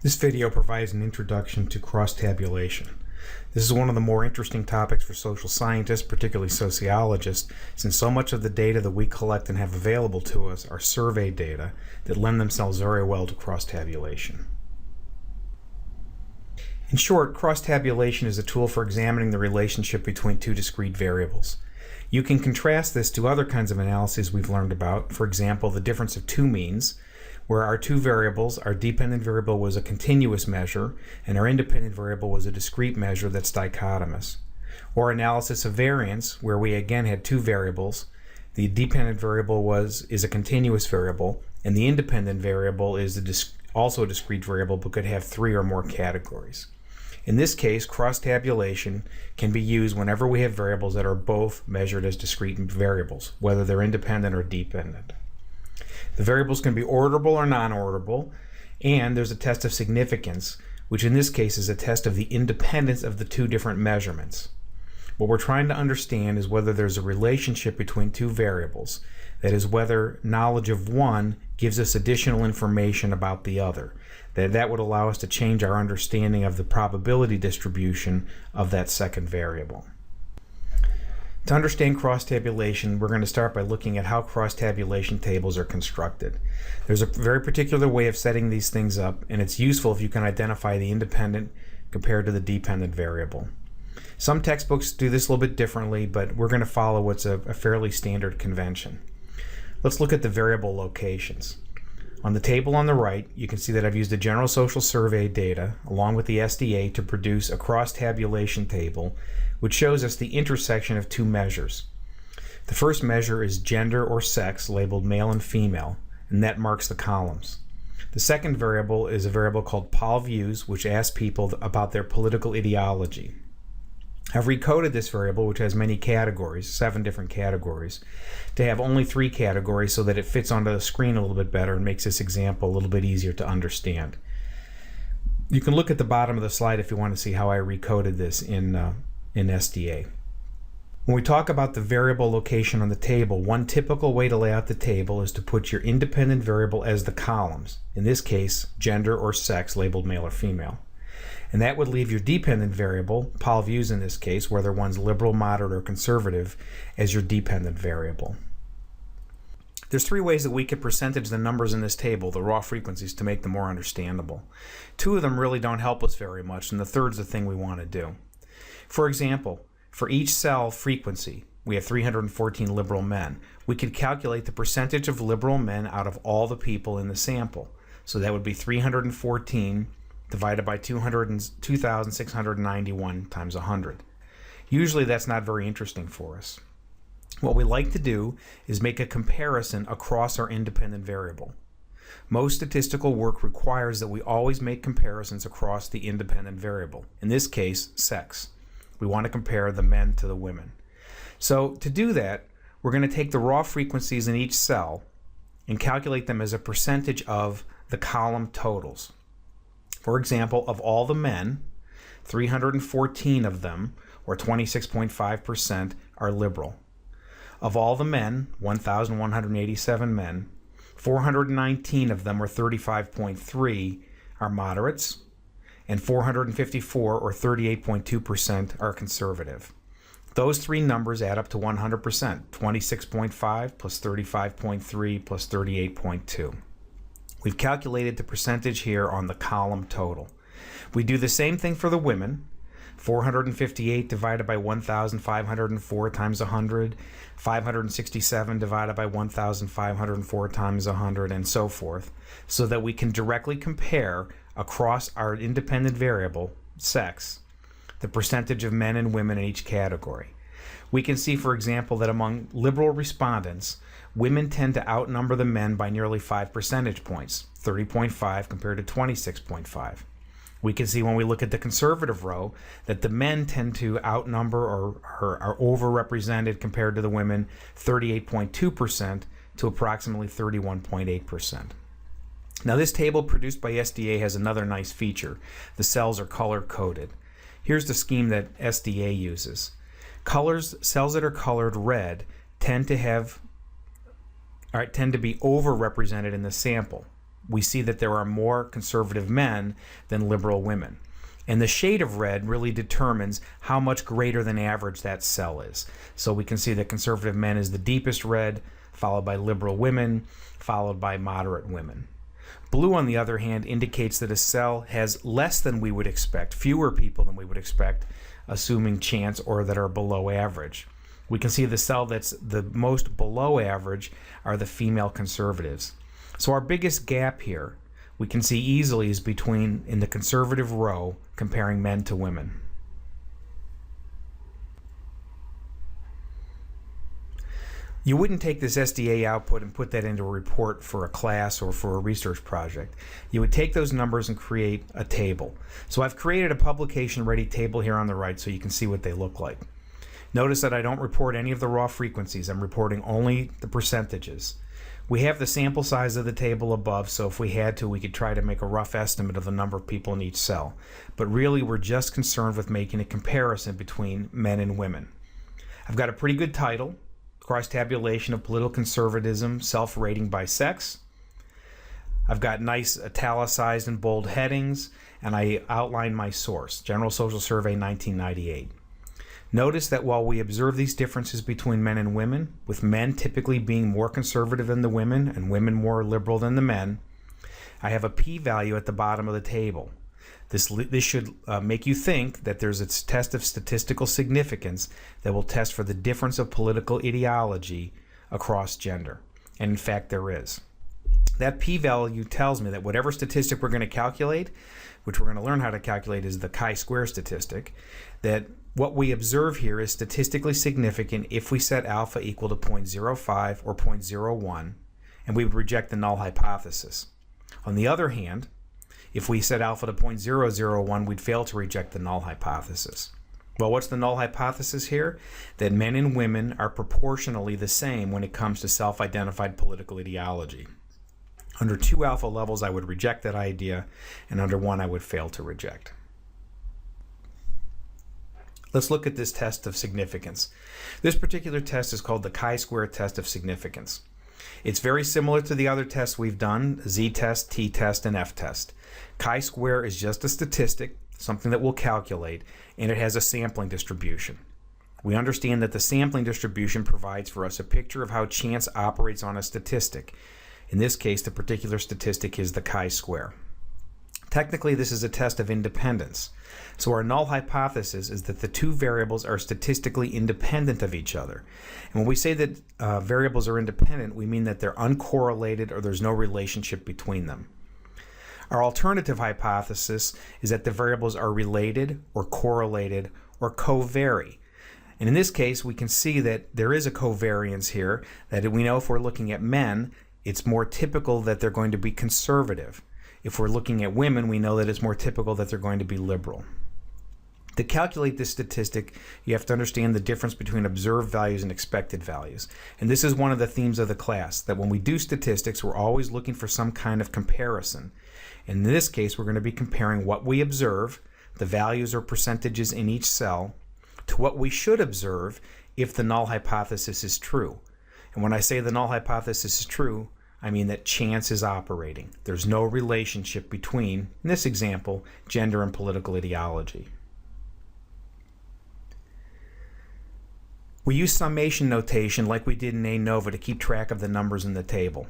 This video provides an introduction to crosstabulation. This is one of the more interesting topics for social scientists, particularly sociologists, since so much of the data that we collect and have available to us are survey data that lend themselves very well to crosstabulation. In short, crosstabulation is a tool for examining the relationship between two discrete variables. You can contrast this to other kinds of analyses we've learned about, for example, the difference of two means, where our two variables, our dependent variable was a continuous measure and our independent variable was a discrete measure that's dichotomous. Or analysis of variance, where we again had two variables. The dependent variable is a continuous variable and the independent variable is also a discrete variable but could have three or more categories. In this case, crosstabulation can be used whenever we have variables that are both measured as discrete variables, whether they're independent or dependent. The variables can be orderable or non-orderable, and there's a test of significance, which in this case is a test of the independence of the two different measurements. What we're trying to understand is whether there's a relationship between two variables, that is, whether knowledge of one gives us additional information about the other. That would allow us to change our understanding of the probability distribution of that second variable. To understand crosstabulation, we're going to start by looking at how crosstabulation tables are constructed. There's a very particular way of setting these things up, and it's useful if you can identify the independent compared to the dependent variable. Some textbooks do this a little bit differently, but we're going to follow what's a fairly standard convention. Let's look at the variable locations. On the table on the right, you can see that I've used the General Social Survey data along with the SDA to produce a crosstabulation table which shows us the intersection of two measures. The first measure is gender or sex, labeled male and female, and that marks the columns. The second variable is a variable called poll views, which asks people about their political ideology. I've recoded this variable, which has many categories, 7 different categories, to have only 3 categories so that it fits onto the screen a little bit better and makes this example a little bit easier to understand. You can look at the bottom of the slide if you want to see how I recoded this in SDA. When we talk about the variable location on the table, one typical way to lay out the table is to put your independent variable as the columns, in this case gender or sex, labeled male or female. And that would leave your dependent variable, poll views in this case, whether one's liberal, moderate, or conservative, as your dependent variable. There's 3 ways that we could percentage the numbers in this table, the raw frequencies, to make them more understandable. 2 of them really don't help us very much, and the third's the thing we want to do. For example, for each cell frequency, we have 314 liberal men. We could calculate the percentage of liberal men out of all the people in the sample. So that would be 314 divided by 2,691 times 100. Usually that's not very interesting for us. What we like to do is make a comparison across our independent variable. Most statistical work requires that we always make comparisons across the independent variable, in this case, sex. We want to compare the men to the women. So to do that, we're going to take the raw frequencies in each cell and calculate them as a percentage of the column totals. For example, of all the men, 314 of them, or 26.5%, are liberal. Of all the men, 1,187 men, 419 of them, or 35.3%, are moderates, and 454, or 38.2%, are conservative. Those 3 numbers add up to 100%, 26.5 plus 35.3 plus 38.2. We've calculated the percentage here on the column total. We do the same thing for the women. 458 divided by 1,504 times 100, 567 divided by 1,504 times 100, and so forth, so that we can directly compare across our independent variable, sex, the percentage of men and women in each category. We can see, for example, that among liberal respondents, women tend to outnumber the men by nearly 5 percentage points, 30.5 compared to 26.5. We can see when we look at the conservative row that the men tend to outnumber or are overrepresented compared to the women, 38.2% to approximately 31.8%. Now this table produced by SDA has another nice feature. The cells are color-coded. Here's the scheme that SDA uses. Cells that are colored red tend to be overrepresented in the sample. we see that there are more conservative men than liberal women. And the shade of red really determines how much greater than average that cell is. So we can see that conservative men is the deepest red, followed by liberal women, followed by moderate women. Blue, on the other hand, indicates that a cell has less than we would expect, fewer people than we would expect, assuming chance, or that are below average. We can see the cell that's the most below average are the female conservatives. So our biggest gap here, we can see easily, is between in the conservative row comparing men to women. You wouldn't take this SDA output and put that into a report for a class or for a research project. You would take those numbers and create a table. So I've created a publication-ready table here on the right so you can see what they look like. Notice that I don't report any of the raw frequencies. I'm reporting only the percentages. We have the sample size of the table above, so if we had to, we could try to make a rough estimate of the number of people in each cell. But really, we're just concerned with making a comparison between men and women. I've got a pretty good title: Crosstabulation of Political Conservatism, Self-Rating by Sex. I've got nice italicized and bold headings, and I outline my source, General Social Survey 1998. Notice that while we observe these differences between men and women, with men typically being more conservative than the women and women more liberal than the men, I have a p-value at the bottom of the table. This should make you think that there's a test of statistical significance that will test for the difference of political ideology across gender. And in fact, there is. That p-value tells me that whatever statistic we're going to calculate, which we're going to learn how to calculate is the chi-square statistic, that what we observe here is statistically significant if we set alpha equal to 0.05 or 0.01, and we would reject the null hypothesis. On the other hand, if we set alpha to 0.001, we'd fail to reject the null hypothesis. Well, what's the null hypothesis here? That men and women are proportionally the same when it comes to self-identified political ideology. Under 2 alpha levels, I would reject that idea, and under 1, I would fail to reject. Let's look at this test of significance. This particular test is called the chi-square test of significance. It's very similar to the other tests we've done, z-test, t-test, and f-test. Chi-square is just a statistic, something that we'll calculate, and it has a sampling distribution. We understand that the sampling distribution provides for us a picture of how chance operates on a statistic. In this case, the particular statistic is the chi-square. Technically, this is a test of independence. So our null hypothesis is that the two variables are statistically independent of each other. And when we say that variables are independent, we mean that they're uncorrelated or there's no relationship between them. Our alternative hypothesis is that the variables are related or correlated or covary. And in this case, we can see that there is a covariance here, that we know if we're looking at men, it's more typical that they're going to be conservative. If we're looking at women, we know that it's more typical that they're going to be liberal. To calculate this statistic, you have to understand the difference between observed values and expected values. And this is one of the themes of the class, that when we do statistics, we're always looking for some kind of comparison. In this case, we're going to be comparing what we observe, the values or percentages in each cell, to what we should observe if the null hypothesis is true. And when I say the null hypothesis is true, I mean that chance is operating. There's no relationship between, in this example, gender and political ideology. We use summation notation like we did in ANOVA to keep track of the numbers in the table.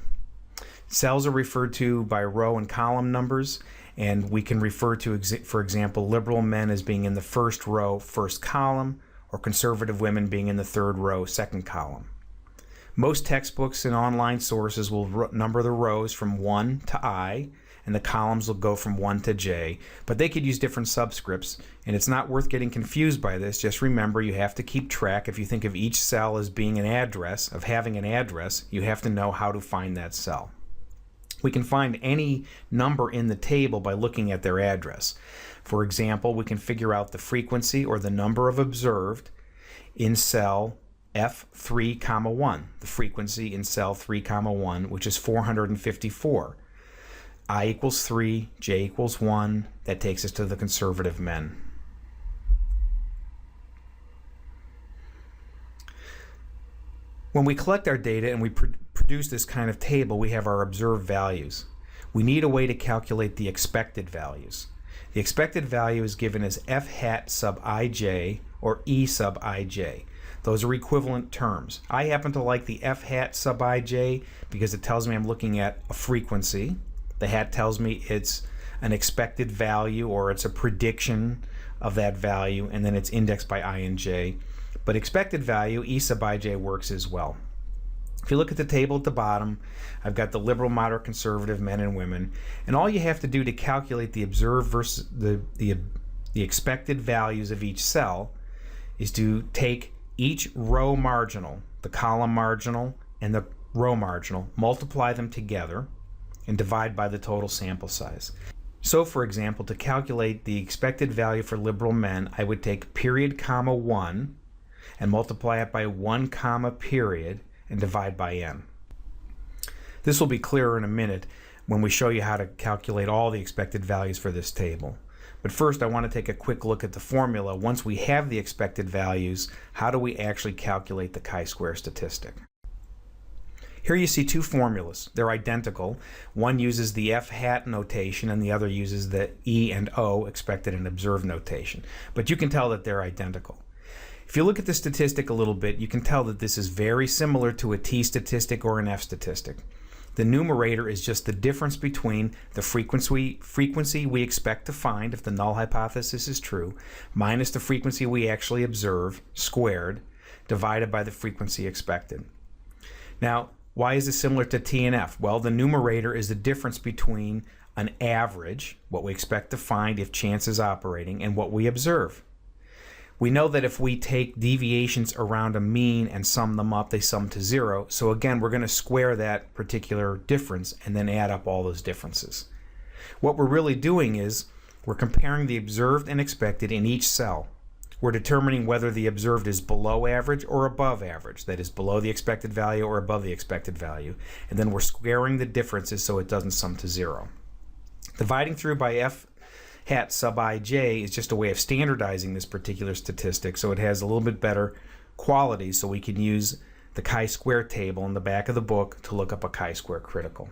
Cells are referred to by row and column numbers, and we can refer to, for example, liberal men as being in the first row, first column, or conservative women being in the third row, second column. Most textbooks and online sources will number the rows from 1 to I, and the columns will go from 1 to J, but they could use different subscripts, and it's not worth getting confused by this. Just remember, you have to keep track. If you think of each cell as being an address, of having an address, you have to know how to find that cell. We can find any number in the table by looking at their address. For example, we can figure out the frequency or the number of observed in cell F3, 1, the frequency in cell 3, 1, which is 454. I equals 3, J equals 1. That takes us to the conservative men. When we collect our data and we produce this kind of table, we have our observed values. we need a way to calculate the expected values. The expected value is given as f hat sub ij or e sub ij. Those are equivalent terms. I happen to like the f hat sub ij because it tells me I'm looking at a frequency. The hat tells me it's an expected value or it's a prediction of that value, and then it's indexed by I and j. But expected value, e sub ij, works as well. If you look at the table at the bottom, I've got the liberal, moderate, conservative men and women, and all you have to do to calculate the observed versus the expected values of each cell is to take each row marginal, the column marginal and the row marginal, multiply them together, and divide by the total sample size. So, for example, to calculate the expected value for liberal men, I would take period comma 1 and multiply it by 1 comma period and divide by n. This will be clearer in a minute when we show you how to calculate all the expected values for this table. But first, I want to take a quick look at the formula. Once we have the expected values, how do we actually calculate the chi-square statistic? Here you see two formulas. They're identical. One uses the f hat notation and the other uses the E and O, expected and observed notation. But you can tell that they're identical. If you look at the statistic a little bit, you can tell that this is very similar to a t statistic or an f statistic. The numerator is just the difference between the frequency we expect to find if the null hypothesis is true, minus the frequency we actually observe, squared, divided by the frequency expected. Now, why is this similar to T and F? Well, the numerator is the difference between an average, what we expect to find if chance is operating, and what we observe. We know that if we take deviations around a mean and sum them up, they sum to 0. So again, we're going to square that particular difference and then add up all those differences. What we're really doing is we're comparing the observed and expected in each cell. We're determining whether the observed is below average or above average, that is below the expected value or above the expected value. And then we're squaring the differences so it doesn't sum to 0. Dividing through by f hat sub ij is just a way of standardizing this particular statistic so it has a little bit better quality, so we can use the chi-square table in the back of the book to look up a chi-square critical.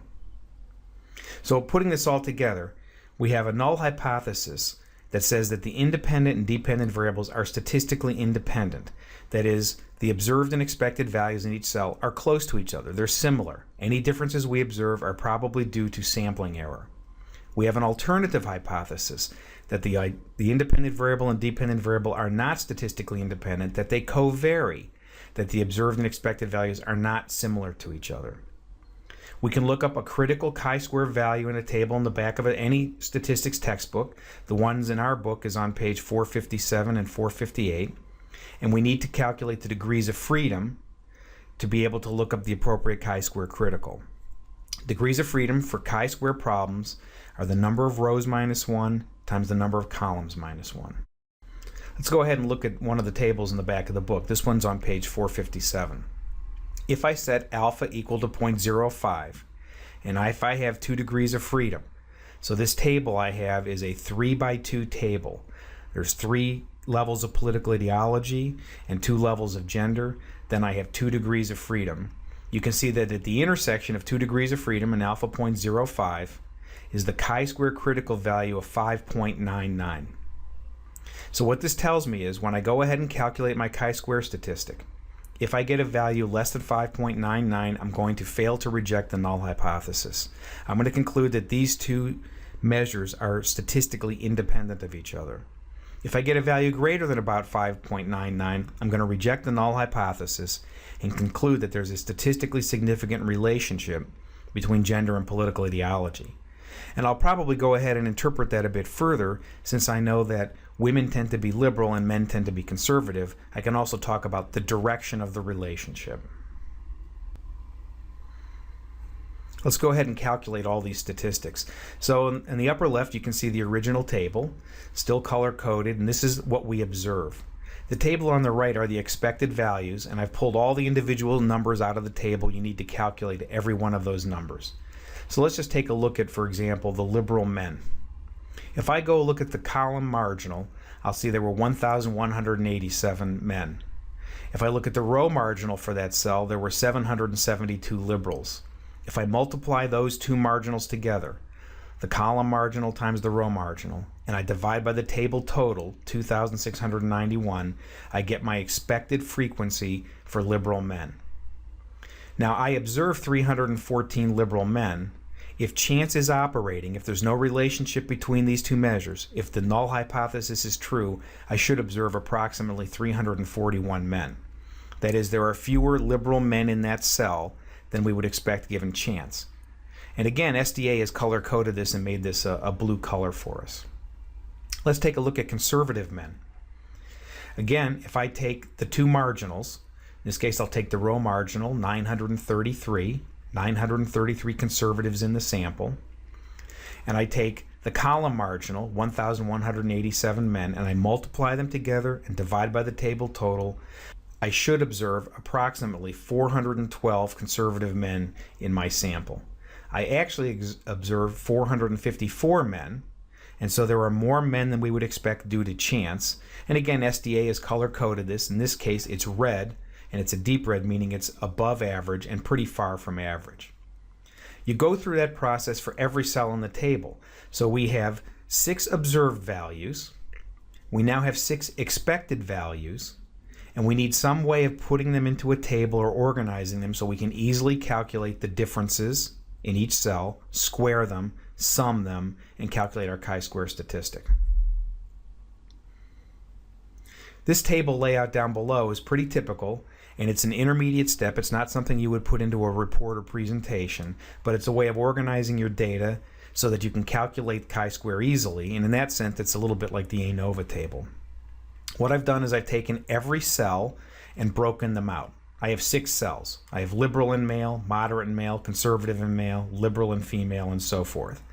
So putting this all together, we have a null hypothesis that says that the independent and dependent variables are statistically independent. That is, the observed and expected values in each cell are close to each other. They're similar. Any differences we observe are probably due to sampling error. We have an alternative hypothesis that the independent variable and dependent variable are not statistically independent, that they co-vary, that the observed and expected values are not similar to each other. We can look up a critical chi-square value in a table in the back of any statistics textbook. The ones in our book is on page 457 and 458. And we need to calculate the degrees of freedom to be able to look up the appropriate chi-square critical. Degrees of freedom for chi-square problems are the number of rows minus 1 times the number of columns minus 1. Let's go ahead and look at one of the tables in the back of the book. This one's on page 457. If I set alpha equal to 0.05, and if I have 2 degrees of freedom, so this table I have is a 3 by 2 table. There's 3 levels of political ideology and 2 levels of gender. Then I have 2 degrees of freedom. You can see that at the intersection of 2 degrees of freedom and alpha 0.05 is the chi-square critical value of 5.99. So what this tells me is when I go ahead and calculate my chi-square statistic, if I get a value less than 5.99, I'm going to fail to reject the null hypothesis. I'm going to conclude that these two measures are statistically independent of each other. If I get a value greater than about 5.99, I'm going to reject the null hypothesis and conclude that there's a statistically significant relationship between gender and political ideology. And I'll probably go ahead and interpret that a bit further, since I know that women tend to be liberal and men tend to be conservative. I can also talk about the direction of the relationship. Let's go ahead and calculate all these statistics. So in the upper left, you can see the original table, still color-coded, and this is what we observe. The table on the right are the expected values, and I've pulled all the individual numbers out of the table. You need to calculate every one of those numbers. So let's just take a look at, for example, the liberal men. If I go look at the column marginal, I'll see there were 1,187 men. If I look at the row marginal for that cell, there were 772 liberals. If I multiply those two marginals together, the column marginal times the row marginal, and I divide by the table total, 2,691, I get my expected frequency for liberal men. Now, I observe 314 liberal men. If chance is operating, if there's no relationship between these two measures, if the null hypothesis is true, I should observe approximately 341 men. That is, there are fewer liberal men in that cell than we would expect given chance. And again, SDA has color-coded this and made this a blue color for us. Let's take a look at conservative men. Again, if I take the two marginals, in this case I'll take the row marginal, 933 conservatives in the sample, and I take the column marginal, 1,187 men, and I multiply them together and divide by the table total, I should observe approximately 412 conservative men in my sample. I actually observed 454 men, and so there are more men than we would expect due to chance. And again, SDA has color-coded this. In this case, it's red, and it's a deep red, meaning it's above average and pretty far from average. You go through that process for every cell in the table. So we have 6 observed values. We now have 6 expected values, and we need some way of putting them into a table or organizing them so we can easily calculate the differences in each cell, square them, sum them, and calculate our chi-square statistic. This table layout down below is pretty typical, and it's an intermediate step. It's not something you would put into a report or presentation, but it's a way of organizing your data so that you can calculate chi-square easily, and in that sense it's a little bit like the ANOVA table. What I've done is I've taken every cell and broken them out. I have 6 cells. I have liberal in male, moderate in male, conservative in male, liberal in female, and so forth.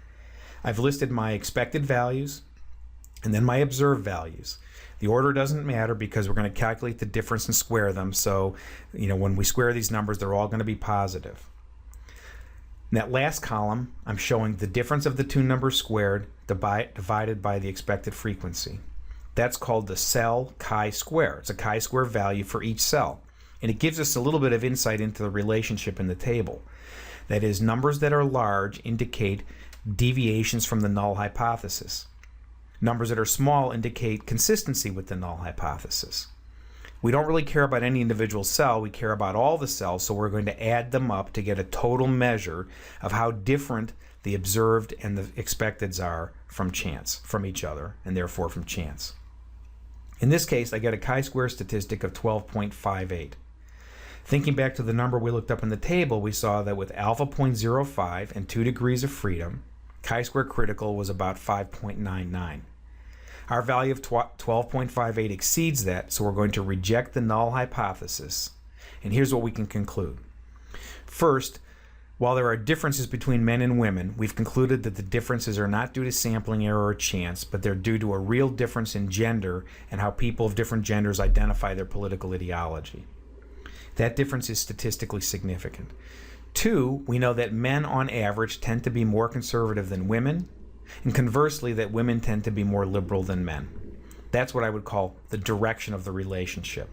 I've listed my expected values and then my observed values. The order doesn't matter because we're going to calculate the difference and square them, so when we square these numbers, they're all going to be positive. In that last column, I'm showing the difference of the two numbers squared divided by the expected frequency. That's called the cell chi-square. It's a chi-square value for each cell. And it gives us a little bit of insight into the relationship in the table. That is, numbers that are large indicate deviations from the null hypothesis. Numbers that are small indicate consistency with the null hypothesis. We don't really care about any individual cell, we care about all the cells, so we're going to add them up to get a total measure of how different the observed and the expecteds are from chance, from each other, and therefore from chance. In this case, I get a chi-square statistic of 12.58. Thinking back to the number we looked up in the table, we saw that with alpha 0.05 and 2 degrees of freedom, chi-square critical was about 5.99. Our value of 12.58 exceeds that, so we're going to reject the null hypothesis. And here's what we can conclude. First, while there are differences between men and women, we've concluded that the differences are not due to sampling error or chance, but they're due to a real difference in gender and how people of different genders identify their political ideology. That difference is statistically significant. 2, we know that men on average tend to be more conservative than women, and conversely that women tend to be more liberal than men. That's what I would call the direction of the relationship.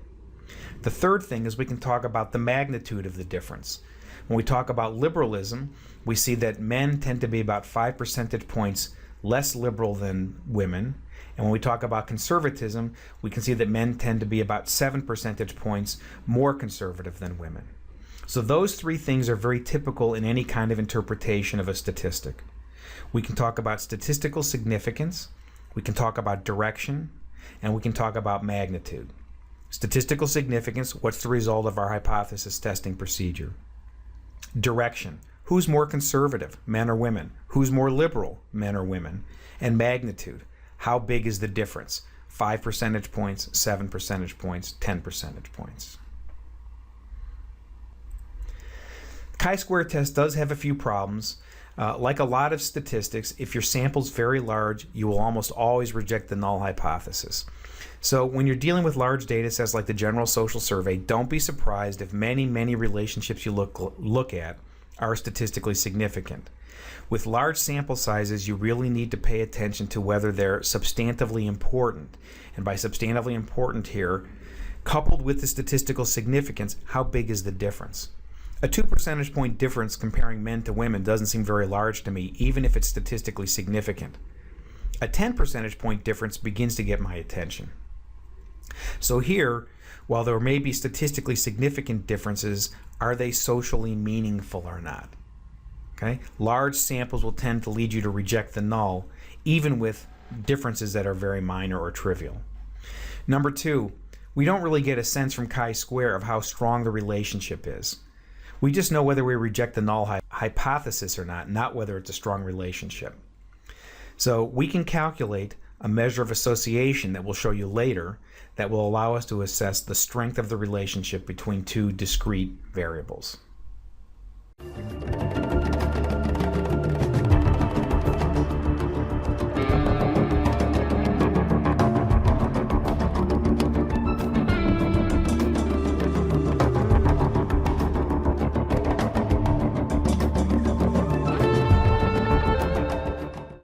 The third thing is we can talk about the magnitude of the difference. When we talk about liberalism, we see that men tend to be about 5 percentage points less liberal than women. And when we talk about conservatism, we can see that men tend to be about 7 percentage points more conservative than women. So those 3 things are very typical in any kind of interpretation of a statistic. We can talk about statistical significance, we can talk about direction, and we can talk about magnitude. Statistical significance, what's the result of our hypothesis testing procedure? Direction, who's more conservative, men or women? Who's more liberal, men or women? And magnitude, how big is the difference? 5 percentage points, 7 percentage points, 10 percentage points. Chi-square test does have a few problems. Like a lot of statistics, if your sample's very large, you will almost always reject the null hypothesis. So when you're dealing with large data sets like the General Social Survey, don't be surprised if many relationships you look at are statistically significant. With large sample sizes, you really need to pay attention to whether they're substantively important. And by substantively important here, coupled with the statistical significance, how big is the difference? A 2 percentage point difference comparing men to women doesn't seem very large to me, even if it's statistically significant. A 10 percentage point difference begins to get my attention. So here, while there may be statistically significant differences, are they socially meaningful or not? Okay? Large samples will tend to lead you to reject the null, even with differences that are very minor or trivial. Number 2, we don't really get a sense from chi-square of how strong the relationship is. We just know whether we reject the null hypothesis or not whether it's a strong relationship. So we can calculate a measure of association that we'll show you later that will allow us to assess the strength of the relationship between two discrete variables.